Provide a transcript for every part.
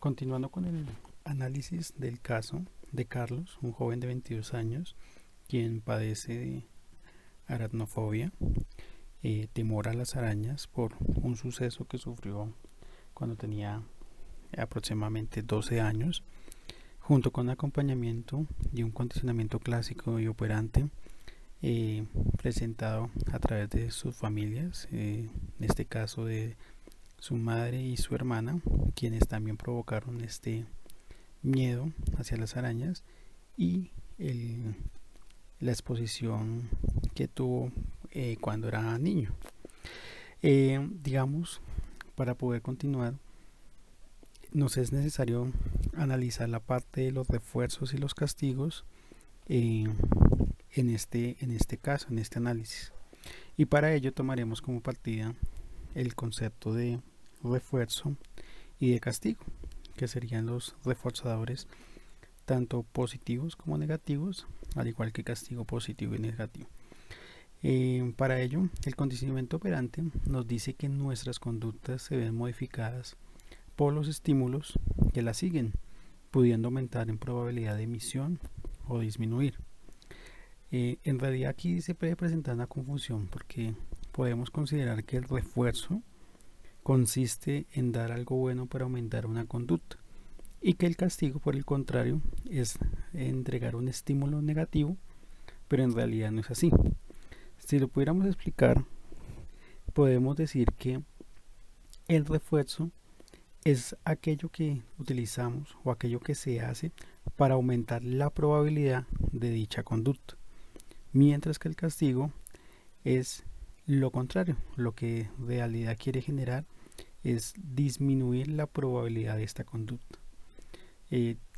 Continuando con el análisis del caso de Carlos, un joven de 22 años, quien padece de aracnofobia, temor a las arañas por un suceso que sufrió cuando tenía aproximadamente 12 años, junto con acompañamiento y un condicionamiento clásico y operante presentado a través de sus familias, en este caso de su madre y su hermana, quienes también provocaron este miedo hacia las arañas y la exposición que tuvo cuando era niño. Digamos, para poder continuar, nos es necesario analizar la parte de los refuerzos y los castigos en este caso, en este análisis. Y para ello tomaremos como partida el concepto de refuerzo y de castigo, que serían los reforzadores tanto positivos como negativos, al igual que castigo positivo y negativo. Para ello, el condicionamiento operante nos dice que nuestras conductas se ven modificadas por los estímulos que las siguen, pudiendo aumentar en probabilidad de emisión o disminuir. En realidad aquí se puede presentar una confusión porque podemos considerar que el refuerzo consiste en dar algo bueno para aumentar una conducta y que el castigo, por el contrario, es entregar un estímulo negativo, pero en realidad no es así. Si lo pudiéramos explicar, podemos decir que el refuerzo es aquello que utilizamos o aquello que se hace para aumentar la probabilidad de dicha conducta, mientras que el castigo es lo contrario, lo que en realidad quiere generar es disminuir la probabilidad de esta conducta.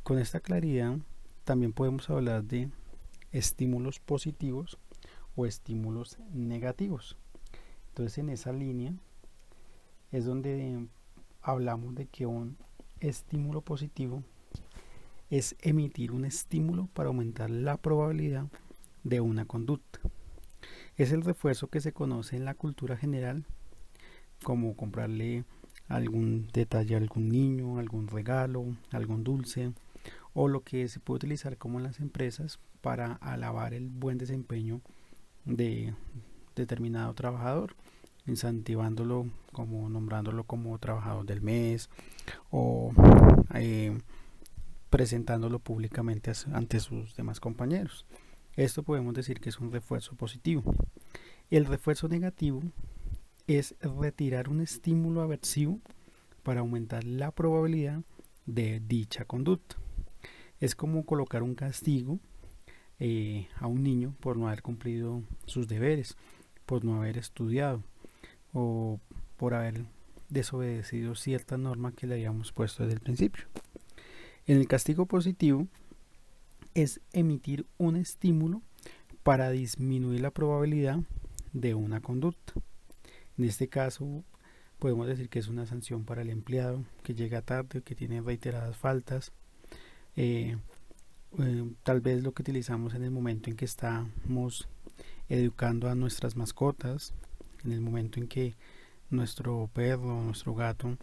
Con esta claridad también podemos hablar de estímulos positivos o estímulos negativos. Entonces en esa línea es donde hablamos de que un estímulo positivo es emitir un estímulo para aumentar la probabilidad de una conducta. Es el refuerzo que se conoce en la cultura general como comprarle algún detalle a algún niño, algún regalo, algún dulce, o lo que se puede utilizar como en las empresas para alabar el buen desempeño de determinado trabajador, incentivándolo, como nombrándolo como trabajador del mes o presentándolo públicamente ante sus demás compañeros. Esto podemos decir que es un refuerzo positivo. El refuerzo negativo es retirar un estímulo aversivo para aumentar la probabilidad de dicha conducta. Es como colocar un castigo a un niño por no haber cumplido sus deberes, por no haber estudiado o por haber desobedecido cierta norma que le habíamos puesto desde el principio. En el castigo positivo es emitir un estímulo para disminuir la probabilidad de una conducta. En este caso podemos decir que es una sanción para el empleado que llega tarde, que tiene reiteradas faltas, tal vez lo que utilizamos en el momento en que estamos educando a nuestras mascotas, en el momento en que nuestro perro o nuestro gato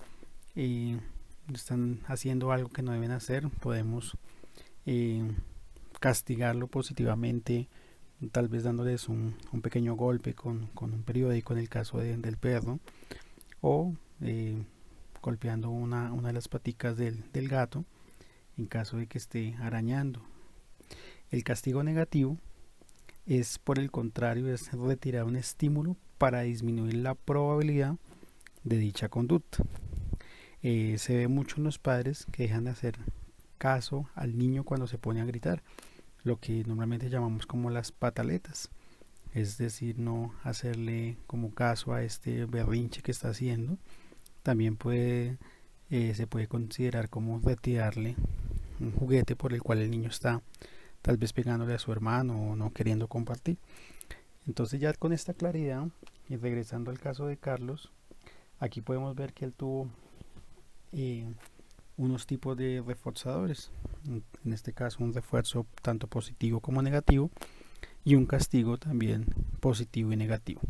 están haciendo algo que no deben hacer, podemos castigarlo positivamente, tal vez dándoles un pequeño golpe con un periódico en el caso del perro, o golpeando una de las paticas del gato en caso de que esté arañando. El castigo negativo es, por el contrario, es retirar un estímulo para disminuir la probabilidad de dicha conducta. Se ve mucho en los padres que dejan de hacer caso al niño cuando se pone a gritar, lo que normalmente llamamos como las pataletas, es decir, no hacerle como caso a este berrinche que está haciendo. También se puede considerar como retirarle un juguete por el cual el niño está tal vez pegándole a su hermano o no queriendo compartir. Entonces, ya con esta claridad y regresando al caso de Carlos, aquí podemos ver que él tuvo unos tipos de reforzadores, en este caso un refuerzo tanto positivo como negativo y un castigo también positivo y negativo.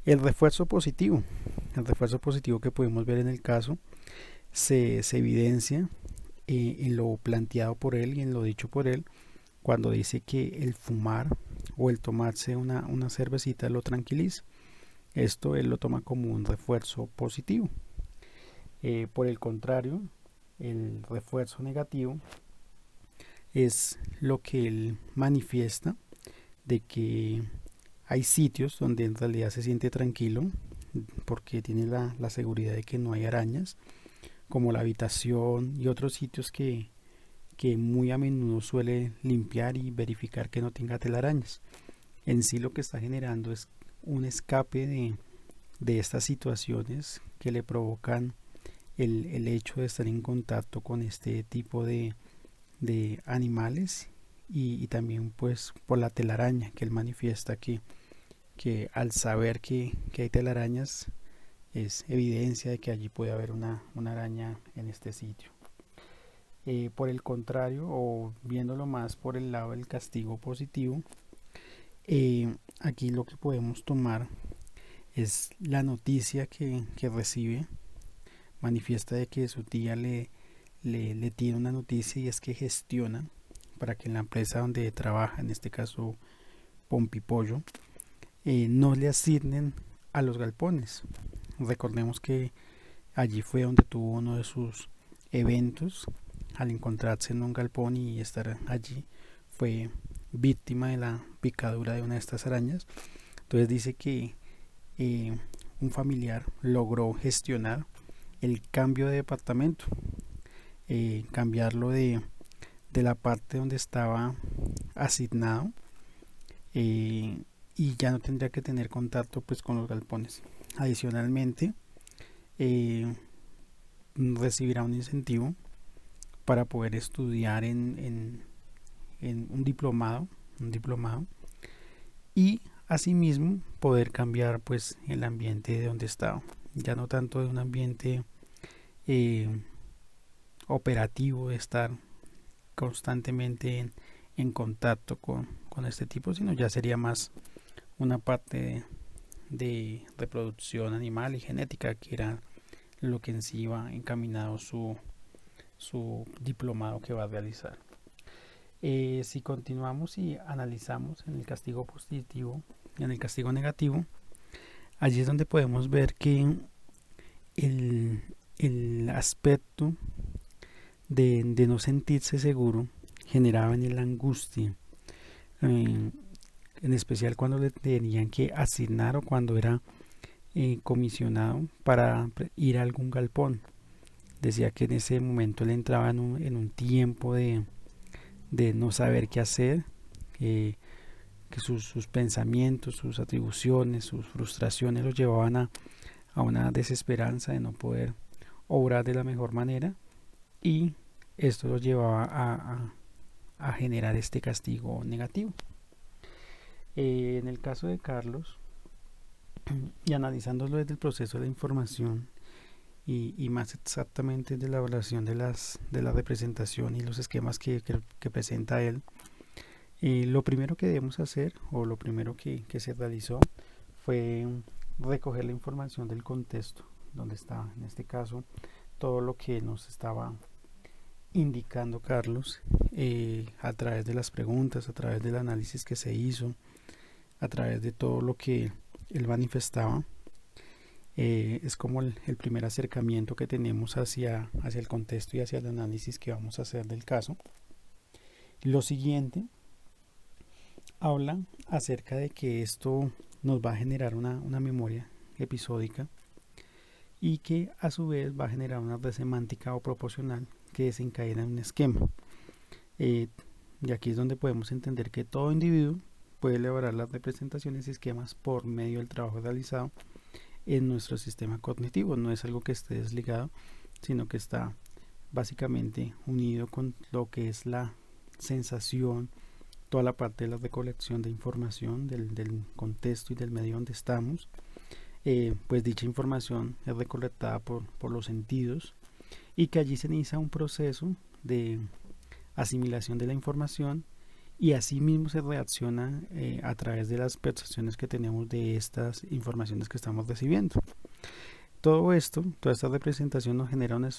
El refuerzo positivo que podemos ver en el caso se evidencia en lo planteado por él y en lo dicho por él, cuando dice que el fumar o el tomarse una cervecita lo tranquiliza. Esto él lo toma como un refuerzo positivo. Por el contrario, el refuerzo negativo es lo que él manifiesta de que hay sitios donde en realidad se siente tranquilo porque tiene la seguridad de que no hay arañas, como la habitación y otros sitios que muy a menudo suele limpiar y verificar que no tenga telarañas. En sí lo que está generando es un escape de estas situaciones que le provocan el hecho de estar en contacto con este tipo de animales y también pues por la telaraña que él manifiesta que al saber que hay telarañas es evidencia de que allí puede haber una araña en este sitio. Por el contrario, o viéndolo más por el lado del castigo positivo, aquí lo que podemos tomar es la noticia que recibe. Manifiesta de que su tía le tiene una noticia y es que gestiona para que en la empresa donde trabaja, en este caso Pompipollo, no le asignen a los galpones. Recordemos que allí fue donde tuvo uno de sus eventos al encontrarse en un galpón y estar allí fue víctima de la picadura de una de estas arañas. Entonces dice que un familiar logró gestionar el cambio de departamento, cambiarlo de la parte donde estaba asignado, y ya no tendría que tener contacto pues con los galpones. Adicionalmente, recibirá un incentivo para poder estudiar en un diplomado y asimismo poder cambiar pues el ambiente de donde estaba, ya no tanto de un ambiente operativo de estar constantemente en contacto con este tipo, sino ya sería más una parte de reproducción animal y genética, que era lo que en sí iba encaminado su diplomado que va a realizar. Si continuamos y analizamos en el castigo positivo y en el castigo negativo, allí es donde podemos ver que el aspecto de no sentirse seguro generaba en él angustia, en especial cuando le tenían que asignar o cuando era comisionado para ir a algún galpón. Decía que en ese momento él entraba en un tiempo de no saber qué hacer, que sus pensamientos, sus atribuciones, sus frustraciones los llevaban a una desesperanza de no poder obrar de la mejor manera, y esto los llevaba a generar este castigo negativo. En el caso de Carlos, y analizándolo desde el proceso de la información y más exactamente de la evaluación de la representación y los esquemas que presenta él, lo primero que debemos hacer, o lo primero que se realizó, fue recoger la información del contexto donde está, en este caso, todo lo que nos estaba indicando Carlos, a través de las preguntas, a través del análisis que se hizo, a través de todo lo que él manifestaba. Es como el primer acercamiento que tenemos hacia el contexto y hacia el análisis que vamos a hacer del caso. Lo siguiente habla acerca de que esto nos va a generar una memoria episódica y que a su vez va a generar una red semántica o proporcional que desencadena un esquema. Y aquí es donde podemos entender que todo individuo puede elaborar las representaciones y esquemas por medio del trabajo realizado en nuestro sistema cognitivo. No es algo que esté desligado, sino que está básicamente unido con lo que es la sensación, toda la parte de la recolección de información del contexto y del medio donde estamos. Pues dicha información es recolectada por los sentidos, y que allí se inicia un proceso de asimilación de la información, y asimismo se reacciona a través de las percepciones que tenemos de estas informaciones que estamos recibiendo. Todo esto, toda esta representación nos genera una